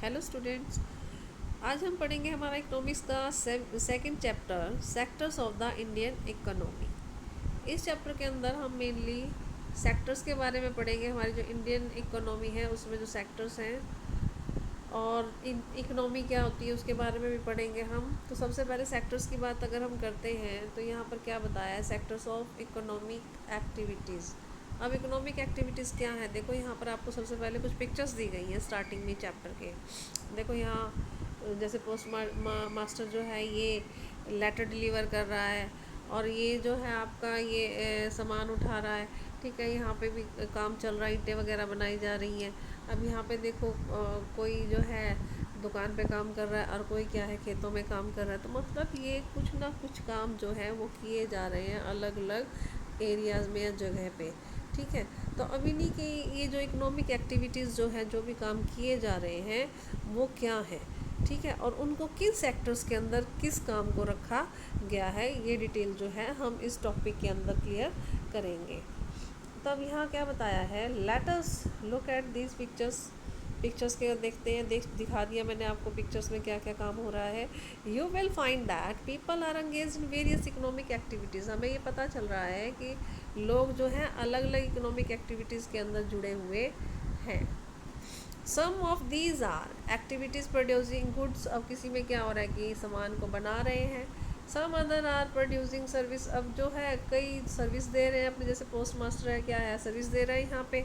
Hello students. आज हम पढ़ेंगे हमारा इकोनॉमिक्स का second chapter sectors of the Indian economy. इस चैप्टर के अंदर हम मेनली सेक्टर्स के बारे में पढ़ेंगे। हमारी जो इंडियन इकोनॉमी है उसमें जो सेक्टर्स हैं और इकोनॉमी क्या होती है उसके बारे में भी पढ़ेंगे हम। तो सबसे पहले सेक्टर्स की बात अगर हम करते हैं तो यहाँ पर क्या बताया है, सेक्टर्स ऑफ इकोनॉमिक एक्टिविटीज़। अब इकोनॉमिक एक्टिविटीज़ क्या है, देखो यहाँ पर आपको सबसे पहले कुछ पिक्चर्स दी गई हैं स्टार्टिंग में चैप्टर के। देखो यहाँ जैसे पोस्ट मास्टर जो है ये लेटर डिलीवर कर रहा है और ये जो है आपका ये सामान उठा रहा है। ठीक है, यहाँ पे भी काम चल रहा है, ईंटें वगैरह बनाई जा रही हैं। अब यहाँ पे देखो कोई जो है दुकान पे काम कर रहा है और कोई क्या है खेतों में काम कर रहा है। तो मतलब ये कुछ ना कुछ काम जो है वो किए जा रहे हैं अलग अलग एरियाज़ में या जगह पे। ठीक है, तो अब इन्हीं की ये जो इकोनॉमिक एक्टिविटीज़ जो है, जो भी काम किए जा रहे हैं वो क्या है। ठीक है, और उनको किन सेक्टर्स के अंदर किस काम को रखा गया है, ये डिटेल जो है हम इस टॉपिक के अंदर क्लियर करेंगे। तो अब यहाँ क्या बताया है, let us look at these pictures के देखते हैं। दिखा दिया मैंने आपको पिक्चर्स में क्या क्या काम हो रहा है। You will find that people are engage in various economic activities. हमें ये पता चल रहा है कि लोग जो हैं अलग अलग इकोनॉमिक एक्टिविटीज़ के अंदर जुड़े हुए हैं। Some of these are activities producing goods. अब किसी में क्या हो रहा है कि सामान को बना रहे हैं। Some other are producing service. अब जो है कई सर्विस दे रहे हैं अपने, जैसे पोस्ट मास्टर है, क्या है सर्विस दे रहे हैं यहाँ पे।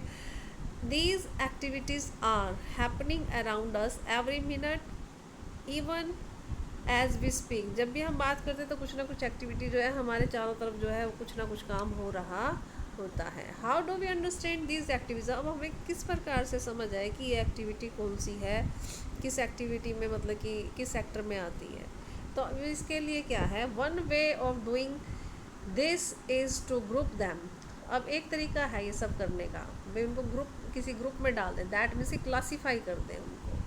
These activities are happening around us every minute even as we speak. जब भी हम बात करते हैं तो कुछ ना कुछ एक्टिविटी जो है हमारे चारों तरफ जो है वो कुछ ना कुछ काम हो रहा होता है। How do we understand these activities. अब हमें किस प्रकार से समझ आए कि ये एक्टिविटी कौन सी है, किस एक्टिविटी में मतलब कि किस सेक्टर में आती है। तो इसके लिए क्या है, one way of doing this is to group them. अब एक तरीका है ये सब करने का, भाई उनको किसी ग्रुप में डाल दें। दैट मीन्स क्लासीफाई कर दें उनको,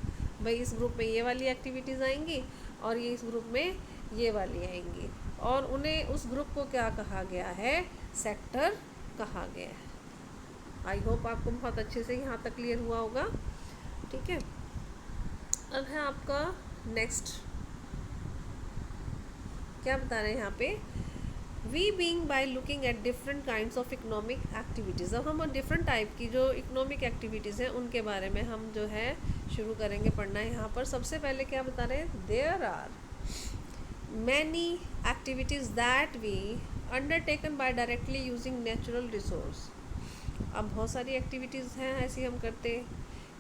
भाई इस ग्रुप में ये वाली एक्टिविटीज़ आएंगी और ये इस ग्रुप में ये वाली आएंगी, और उन्हें उस ग्रुप को क्या कहा गया है, सेक्टर कहा गया है। आई होप आपको बहुत अच्छे से यहाँ तक क्लियर हुआ होगा। ठीक है, अब है आपका नेक्स्ट, क्या बता रहे हैं यहाँ पे, we being by looking at different kinds of economic activities. अब हम डिफरेंट टाइप की जो इकोनॉमिक एक्टिविटीज़ हैं उनके बारे में हम जो है शुरू करेंगे पढ़ना है। यहाँ पर सबसे पहले क्या बता रहे हैं, there are many activities that we undertaken by directly using natural resource. अब बहुत सारी एक्टिविटीज़ हैं ऐसी हम करते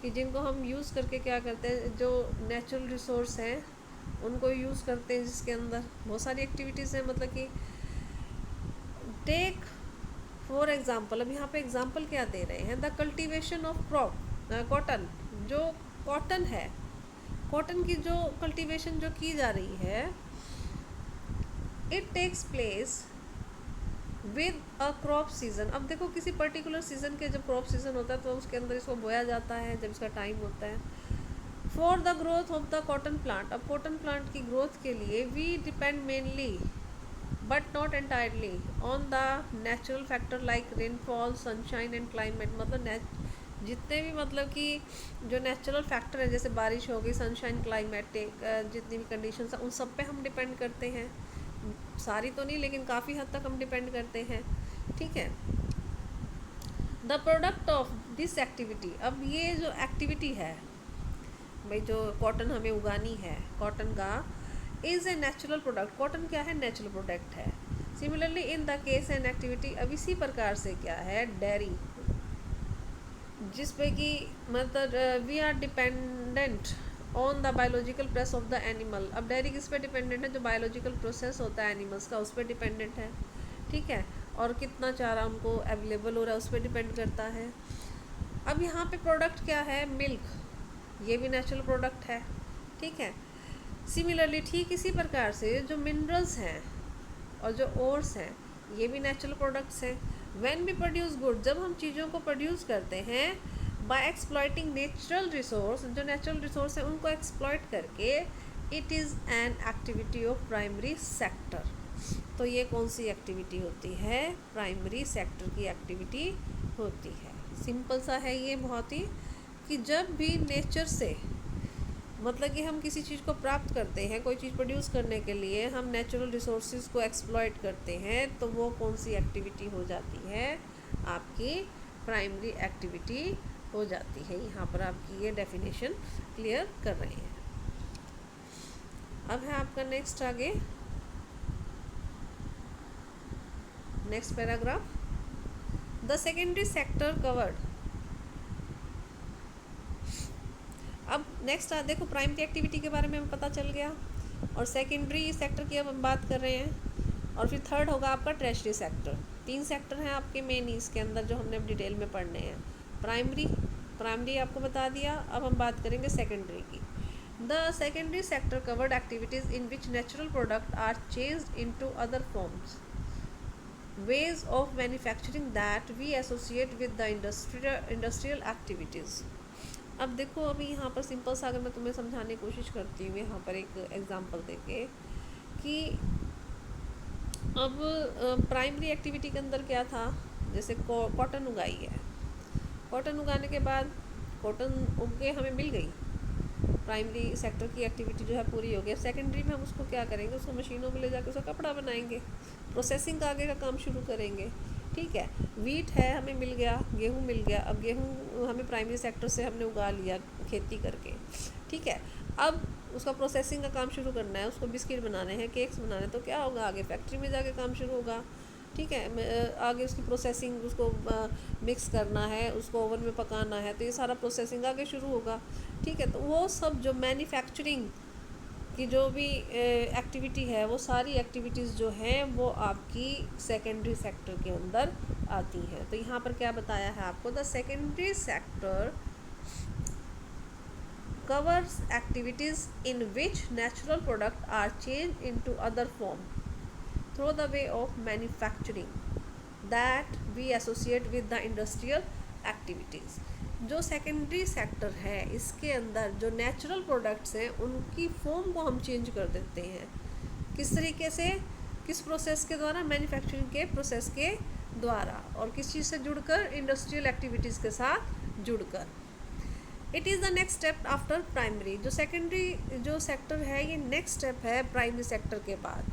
कि जिनको हम यूज़ करके क्या करते हैं, जो नेचुरल रिसोर्स हैं उनको यूज़ करते हैं, जिसके अंदर बहुत सारी एक्टिविटीज़ हैं। मतलब कि टेक फॉर एग्ज़ाम्पल, अब यहाँ पे एग्ज़ाम्पल क्या दे रहे हैं, the cultivation of crop cotton. जो कॉटन है, कॉटन की जो कल्टीवेशन जो की जा रही है, it takes place with a crop season. अब देखो किसी पर्टिकुलर सीज़न के जब क्रॉप सीज़न होता है तो उसके अंदर इसको बोया जाता है जब इसका टाइम होता है। For the growth of the cotton plant. अब कॉटन प्लांट की ग्रोथ के लिए we depend mainly but not entirely on the natural factor like rainfall, sunshine and climate. मतलब जितने भी मतलब कि जो नेचुरल फैक्टर है, जैसे बारिश हो गई, सनशाइन, क्लाइमेटिक जितनी भी कंडीशंस हैं उन सब पे हम डिपेंड करते हैं। सारी तो नहीं लेकिन काफ़ी हद तक हम डिपेंड करते हैं। ठीक है, the product of this activity. अब ये जो एक्टिविटी है, भाई जो कॉटन हमें उगानी है, कॉटन का is a natural product. Cotton क्या है, नेचुरल प्रोडक्ट है। Similarly in the case and activity, अब इसी प्रकार से क्या है, डेयरी, जिस पे कि मतलब we are dependent on the biological process of the animal. अब डेयरी किस पे डिपेंडेंट है, जो बायोलॉजिकल प्रोसेस होता है एनिमल्स का उस पर डिपेंडेंट है। ठीक है, और कितना चारा उनको अवेलेबल हो रहा है उस पर डिपेंड करता है। अब यहाँ पे प्रोडक्ट क्या है, मिल्क, ये भी नेचुरल प्रोडक्ट है। ठीक है, सिमिलरली ठीक इसी प्रकार से जो मिनरल्स हैं और जो ओर्स हैं ये भी नेचुरल प्रोडक्ट्स हैं। व्हेन वी प्रोड्यूस गुड, जब हम चीज़ों को प्रोड्यूस करते हैं बाय एक्सप्लॉइटिंग नेचुरल रिसोर्स, जो नेचुरल रिसोर्स हैं उनको एक्सप्लॉइट करके, it is an activity of primary sector. तो ये कौन सी एक्टिविटी होती है, प्राइमरी सेक्टर की एक्टिविटी होती है। सिंपल सा है ये बहुत ही, कि जब भी नेचर से मतलब कि हम किसी चीज़ को प्राप्त करते हैं, कोई चीज़ प्रोड्यूस करने के लिए हम नेचुरल रिसोर्सेज को एक्सप्लॉइट करते हैं, तो वो कौन सी एक्टिविटी हो जाती है, आपकी प्राइमरी एक्टिविटी हो जाती है। यहाँ पर आपकी ये डेफिनेशन क्लियर कर रहे हैं। अब है आपका नेक्स्ट आगे, next paragraph, the secondary sector covered. अब नेक्स्ट देखो, प्राइमरी एक्टिविटी के बारे में हमें पता चल गया, और सेकेंडरी सेक्टर की अब हम बात कर रहे हैं, और फिर थर्ड होगा आपका टर्शियरी सेक्टर। 3 सेक्टर हैं आपके मेन इसके अंदर जो हमने डिटेल में पढ़ने हैं। प्राइमरी आपको बता दिया, अब हम बात करेंगे सेकेंडरी की। The secondary sector covered activities in which natural product are changed into other forms, ways of manufacturing that we associate with the industrial activities। अब देखो, अभी यहाँ पर सिंपल सा अगर मैं तुम्हें समझाने की कोशिश करती हूँ यहाँ पर एक एग्जांपल देके, कि अब प्राइमरी एक्टिविटी के अंदर क्या था, जैसे कॉटन उगाई है, कॉटन उगाने के बाद कॉटन उग के हमें मिल गई, प्राइमरी सेक्टर की एक्टिविटी जो है पूरी हो गई। सेकेंडरी में हम उसको क्या करेंगे, उसको मशीनों में ले जाकर उसका कपड़ा बनाएंगे, प्रोसेसिंग का आगे का काम शुरू करेंगे। ठीक है, वीट है हमें मिल गया, गेहूँ मिल गया, अब गेहूँ हमें प्राइमरी सेक्टर से हमने उगा लिया खेती करके। ठीक है, अब उसका प्रोसेसिंग का काम शुरू करना है, उसको बिस्किट बनाने हैं, केक्स बनाने, तो क्या होगा, आगे फैक्ट्री में जाके काम शुरू होगा। ठीक है, आगे उसकी प्रोसेसिंग, उसको मिक्स करना है, उसको ओवन में पकाना है, तो ये सारा प्रोसेसिंग आगे शुरू होगा। ठीक है, तो वो सब जो मैन्युफैक्चरिंग की जो भी एक्टिविटी है, वो सारी एक्टिविटीज़ जो हैं वो आपकी सेकेंडरी सेक्टर के अंदर आती हैं। तो यहाँ पर क्या बताया है आपको, the secondary sector covers activities in which natural products are changed into other form through the way of manufacturing that we associate with the industrial activities। जो सेकेंडरी सेक्टर है, इसके अंदर जो नेचुरल प्रोडक्ट्स हैं उनकी फॉर्म को हम change कर देते हैं। किस तरीके से, किस प्रोसेस के द्वारा, मैन्युफैक्चरिंग के प्रोसेस के द्वारा, और किस चीज़ से जुड़कर, इंडस्ट्रियल एक्टिविटीज़ के साथ जुड़कर। It is the next step after primary. जो सेकेंडरी जो सेक्टर है, ये नेक्स्ट स्टेप है प्राइमरी सेक्टर के बाद।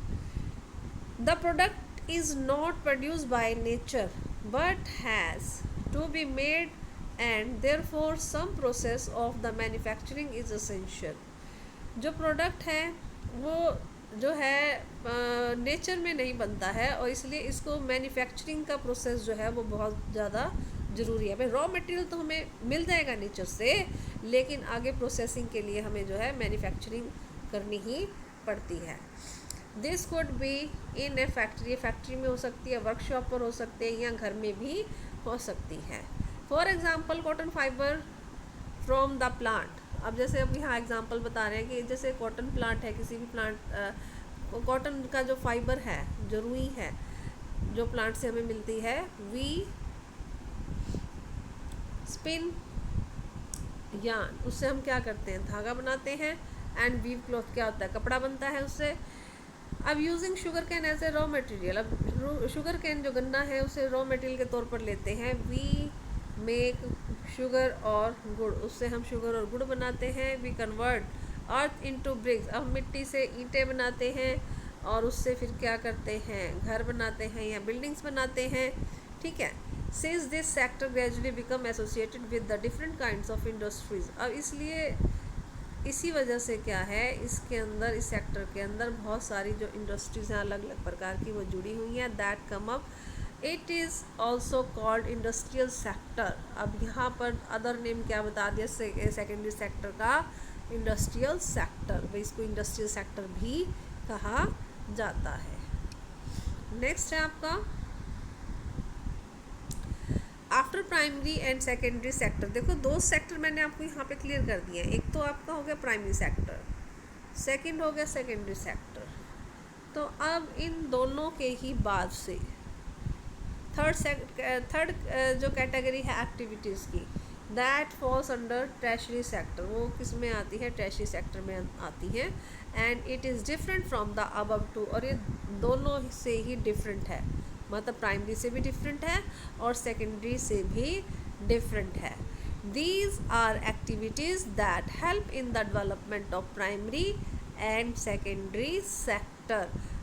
The product is not produced by nature but has to be made and therefore some process of the manufacturing is essential. जो product है वो जो है नेचर में नहीं बनता है, और इसलिए इसको मैन्युफैक्चरिंग का प्रोसेस जो है वो बहुत ज़्यादा ज़रूरी है। भाई रॉ मटेरियल तो हमें मिल जाएगा नेचर से, लेकिन आगे प्रोसेसिंग के लिए हमें जो है मैन्युफैक्चरिंग करनी ही पड़ती है। This could be in A factory में हो सकती है, वर्कशॉप पर हो सकते हैं, या घर में भी हो सकती है। For example cotton fibre from the plant. अब जैसे अब यहाँ एग्जांपल बता रहे हैं कि जैसे कॉटन प्लांट है, किसी भी प्लांट, कॉटन का जो फाइबर है, जो रुई है, जो प्लांट से हमें मिलती है, वी स्पिन यार्न, उससे हम क्या करते हैं, धागा बनाते हैं, एंड वीव क्लॉथ क्या होता है, कपड़ा बनता है उससे। अब using sugar cane as a raw material, अब शुगर कैन जो गन्ना है उसे रॉ मटेरियल के तौर पर लेते हैं। वी मेक शुगर और गुड़, उससे हम शुगर और गुड़ बनाते हैं। We convert earth into bricks, अब मिट्टी से ईंटें बनाते हैं, और उससे फिर क्या करते हैं, घर बनाते हैं या बिल्डिंग्स बनाते हैं। ठीक है, since this sector gradually become associated with the different kinds of industries. अब इसलिए इसी वजह से क्या है, इसके अंदर, इस सेक्टर के अंदर बहुत सारी जो इंडस्ट्रीज़ हैं अलग अलग प्रकार की, वो जुड़ी हुई हैं, that come up. It is also called industrial sector. अब यहाँ पर अदर नेम क्या बता दिया सेकेंडरी सेक्टर का, इंडस्ट्रियल सेक्टर, भाई इसको इंडस्ट्रियल सेक्टर भी कहा जाता है। नेक्स्ट है आपका after primary and secondary sector. देखो 2 सेक्टर मैंने आपको यहाँ पे क्लियर कर दिए हैं। एक तो आपका हो गया प्राइमरी सेक्टर, सेकंड हो गया सेकेंडरी सेक्टर। तो अब इन दोनों के ही बाद से थर्ड जो कैटेगरी है एक्टिविटीज़ की, that falls under tertiary sector. वो किस में आती है, टर्शियरी सेक्टर में आती है। And it is different from the above two, और ये दोनों से ही डिफरेंट है, मतलब प्राइमरी से भी डिफरेंट है और सेकेंडरी से भी डिफरेंट है। These are activities that help in the development of primary and secondary sector.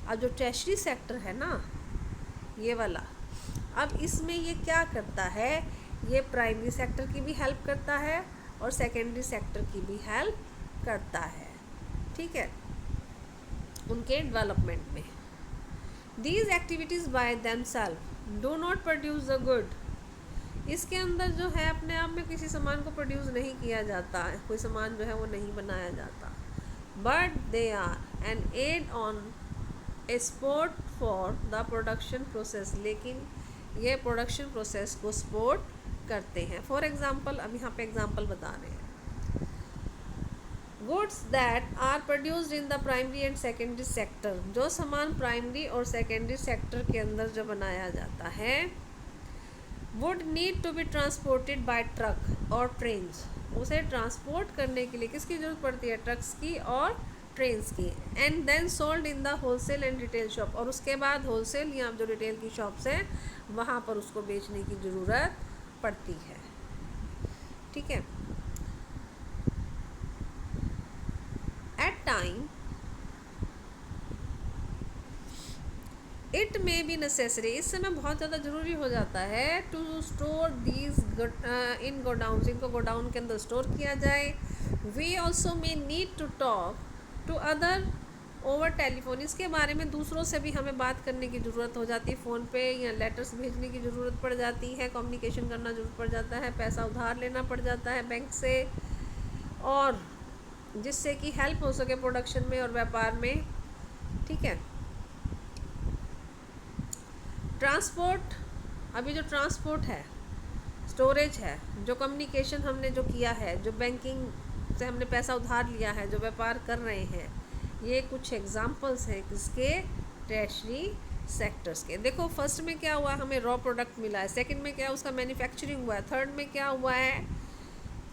अब जो tertiary sector है ना, ये वाला, अब इसमें ये क्या करता है, ये प्राइमरी सेक्टर की भी हेल्प करता है और सेकेंडरी सेक्टर की भी हेल्प करता है, ठीक है, उनके डेवलपमेंट में. These activities by themselves do not produce the good. इसके अंदर जो है अपने आप में किसी सामान को प्रोड्यूस नहीं किया जाता है, कोई सामान जो है वो नहीं बनाया जाता, but they are an aid on a support for the production process. लेकिन ये प्रोडक्शन प्रोसेस को सपोर्ट करते हैं. फॉर एग्जांपल, अब यहाँ पे एग्जांपल बता रहे हैं. Goods that are produced in the primary and secondary sector. जो सामान प्राइमरी और सेकेंडरी सेक्टर के अंदर जो बनाया जाता है, would need to be transported by truck और ट्रेन्स. उसे ट्रांसपोर्ट करने के लिए किसकी ज़रूरत पड़ती है, ट्रक्स की और ट्रेन्स की. And then sold in the wholesale and retail shop. और उसके बाद होलसेल या जो रिटेल की शॉप्स हैं वहाँ पर उसको बेचने की ज़रूरत पड़ती है, ठीक है. At time it may be necessary. इस समय बहुत ज़्यादा ज़रूरी हो जाता है to store these in godown. इनको गोडाउन के अंदर स्टोर किया जाए. We also may need to talk to other over telephone. इसके बारे में दूसरों से भी हमें बात करने की ज़रूरत हो जाती है, फ़ोन पे या लेटर्स भेजने की ज़रूरत पड़ जाती है, कम्युनिकेशन करना ज़रूरत पड़ जाता है, पैसा उधार लेना पड़ जाता है बैंक से, और जिससे कि हेल्प हो सके प्रोडक्शन में और व्यापार में, ठीक है. ट्रांसपोर्ट, अभी जो ट्रांसपोर्ट है, स्टोरेज है, जो कम्युनिकेशन हमने जो किया है, जो बैंकिंग से हमने पैसा उधार लिया है, जो व्यापार कर रहे हैं, ये कुछ एग्जांपल्स हैं किसके, टर्शियरी सेक्टर्स के. देखो फर्स्ट में क्या हुआ, हमें रॉ प्रोडक्ट मिला है. सेकंड में क्या, उसका मैन्युफैक्चरिंग हुआ है. थर्ड में क्या हुआ है,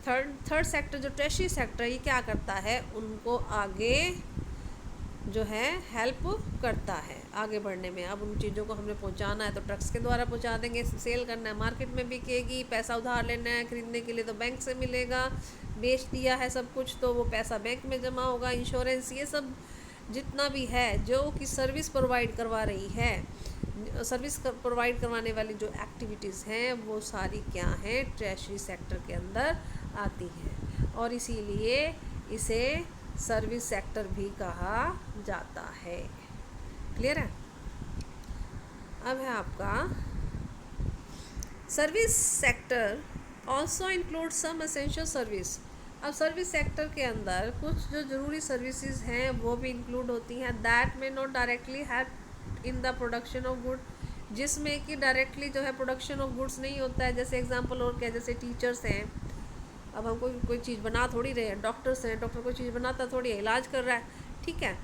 थर्ड सेक्टर जो टर्शियरी सेक्टर, ये क्या करता है, उनको आगे जो है हेल्प करता है आगे बढ़ने में. अब उन चीज़ों को हमने पहुंचाना है तो ट्रक्स के द्वारा पहुंचा देंगे. सेल करना है, मार्केट में बिकेगी. पैसा उधार लेना है खरीदने के लिए तो बैंक से मिलेगा. बेच दिया है सब कुछ तो वो पैसा बैंक में जमा होगा. इंश्योरेंस, ये सब जितना भी है जो कि सर्विस प्रोवाइड करवा रही है, सर्विस प्रोवाइड करवाने वाली जो एक्टिविटीज़ हैं वो सारी क्या हैं, टर्शियरी सेक्टर के अंदर आती हैं. और इसीलिए इसे सर्विस सेक्टर भी कहा जाता है. क्लियर है. अब है आपका service sector also include some essential service. अब सर्विस सेक्टर के अंदर कुछ जो ज़रूरी सर्विसेज हैं वो भी इंक्लूड होती हैं. दैट में not directly help in the production of good. जिसमें कि डायरेक्टली जो है प्रोडक्शन ऑफ गुड्स नहीं होता है. जैसे एग्जांपल और क्या, जैसे टीचर्स हैं, अब हम कोई चीज़ बना थोड़ी रहे हैं. डॉक्टर्स हैं, डॉक्टर कोई चीज़ बनाता थोड़ी है, इलाज कर रहा है, ठीक है.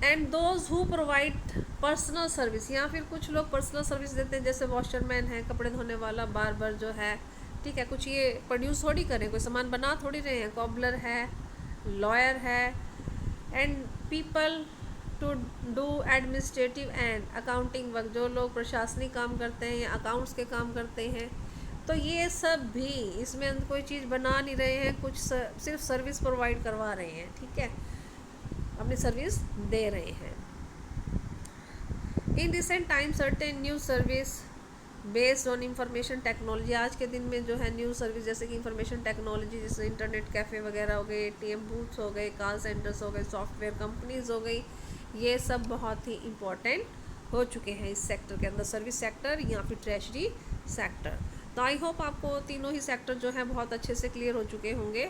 And those who provide personal service, या फिर कुछ लोग पर्सनल सर्विस देते हैं, जैसे वॉशरमैन है, कपड़े धोने वाला, बार्बर जो है, ठीक है. कुछ ये प्रोड्यूस थोड़ी करें, कोई सामान बना थोड़ी रहे हैं. कॉबलर है, लॉयर है. And people to do administrative and accounting work, जो लोग प्रशासनिक काम करते हैं या अकाउंट्स के काम करते हैं. तो ये सब भी, इसमें कोई चीज़ बना नहीं रहे हैं, कुछ सिर्फ सर्विस प्रोवाइड करवा रहे हैं, ठीक है, अपनी सर्विस दे रहे हैं. In recent time certain new service based on information technology. आज के दिन में जो है न्यू सर्विस जैसे कि इंफॉर्मेशन टेक्नोलॉजी, जैसे इंटरनेट कैफ़े वगैरह हो गए, ATM बूथ्स हो गए, कॉल सेंटर्स हो गए, सॉफ्टवेयर कंपनीज हो गई, ये सब बहुत ही इम्पोर्टेंट हो चुके हैं इस सेक्टर के अंदर, सर्विस सेक्टर या फिर टर्शियरी सेक्टर. तो आई होप आपको तीनों ही सेक्टर जो हैं बहुत अच्छे से क्लियर हो चुके होंगे.